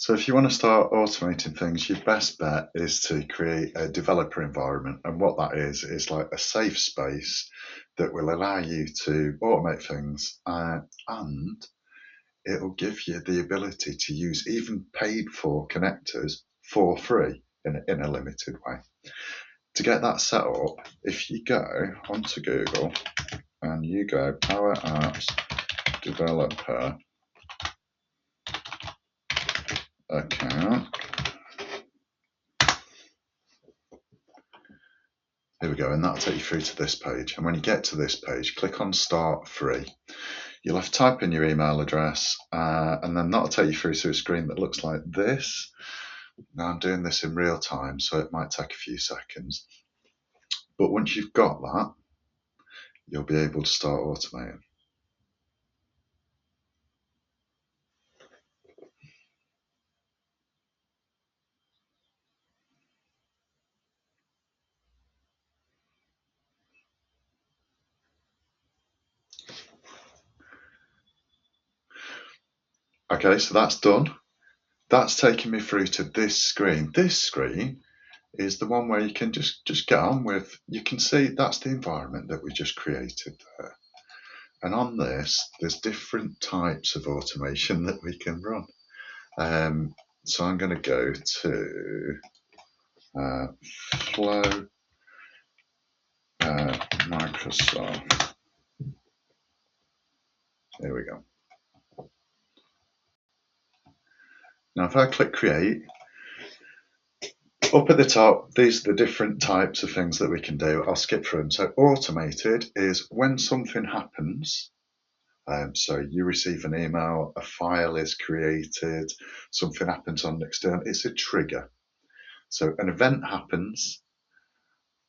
So if you want to start automating things, your best bet is to create a developer environment. And what that is like a safe space that will allow you to automate things, and it'll give you the ability to use even paid for connectors for free in a limited way. To get that set up, if you go onto Google and you go Power Apps Developer Account, here we go, and that'll take you through to this page. And when you get to this page, click on Start Free. You'll have to type in your email address, and then that'll take you through to a screen that looks like this. Now I'm doing this in real time, so it might take a few seconds. But once you've got that, you'll be able to start automating. Okay, so that's done. That's taken me through to this screen. This screen is the one where you can just get on with. You can see that's the environment that we just created there. And on this, there's different types of automation that we can run. So I'm going to go to Flow Microsoft. There we go. Now if I click create, up at the top, these are the different types of things that we can do. I'll skip through them. So automated is when something happens. So you receive an email, a file is created, something happens on the external, it's a trigger. So an event happens,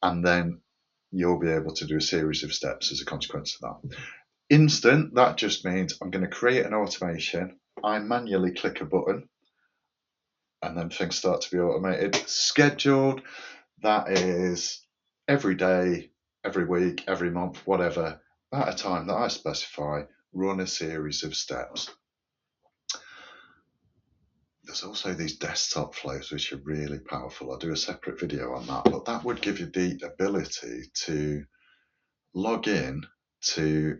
and then you'll be able to do a series of steps as a consequence of that. Instant, that just means I'm going to create an automation. I manually click a button, and then things start to be automated. Scheduled, that is every day, every week, every month, whatever, at a time that I specify, run a series of steps. There's also these desktop flows which are really powerful. I'll do a separate video on that, but that would give you the ability to log in to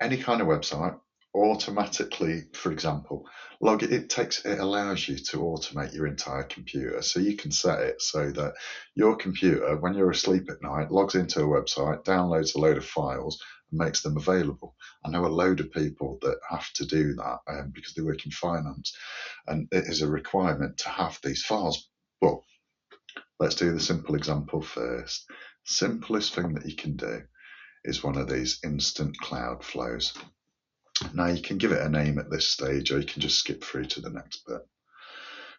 any kind of website automatically. For example, it allows you to automate your entire computer. So you can set it so that your computer, when you're asleep at night, logs into a website, downloads a load of files, and makes them available. I know a load of people that have to do that because they work in finance, and it is a requirement to have these files. But let's do the simple example first. Simplest thing that you can do is one of these instant cloud flows. Now you can give it a name at this stage, or you can just skip through to the next bit.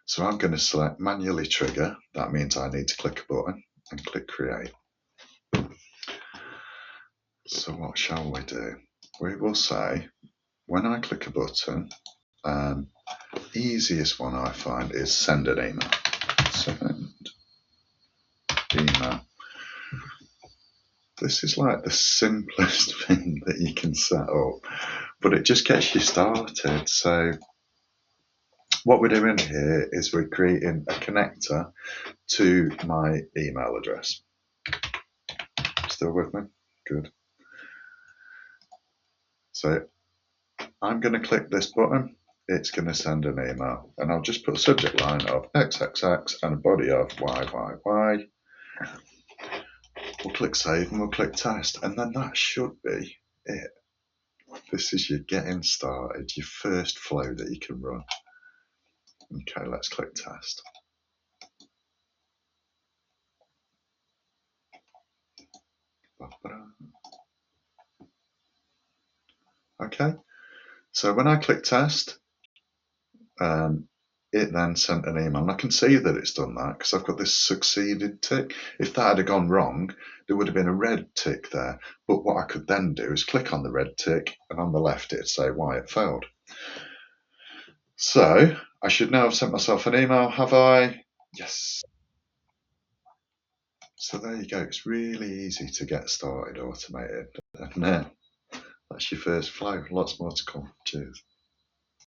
So I'm going to select manually trigger. That means I need to click a button and click create. So what shall we do? We will say, when I click a button, easiest one I find is send an email. Send email. This is like the simplest thing that you can set up, but it just gets you started. So what we're doing here is we're creating a connector to my email address. Still with me? Good. So I'm going to click this button. It's going to send an email, and I'll just put a subject line of XXX and a body of YYY. We'll click save and we'll click test, and then that should be it. This is your getting started, your first flow that you can run. Okay, let's click test. Okay, so when I click test, it then sent an email, and I can see that it's done that because I've got this succeeded tick. If that had gone wrong, there would have been a red tick there. But what I could then do is click on the red tick, and on the left it'd say why it failed. So I should now have sent myself an email, have I? Yes. So there you go. It's really easy to get started automated. And that's your first flow. Lots more to come. Cheers.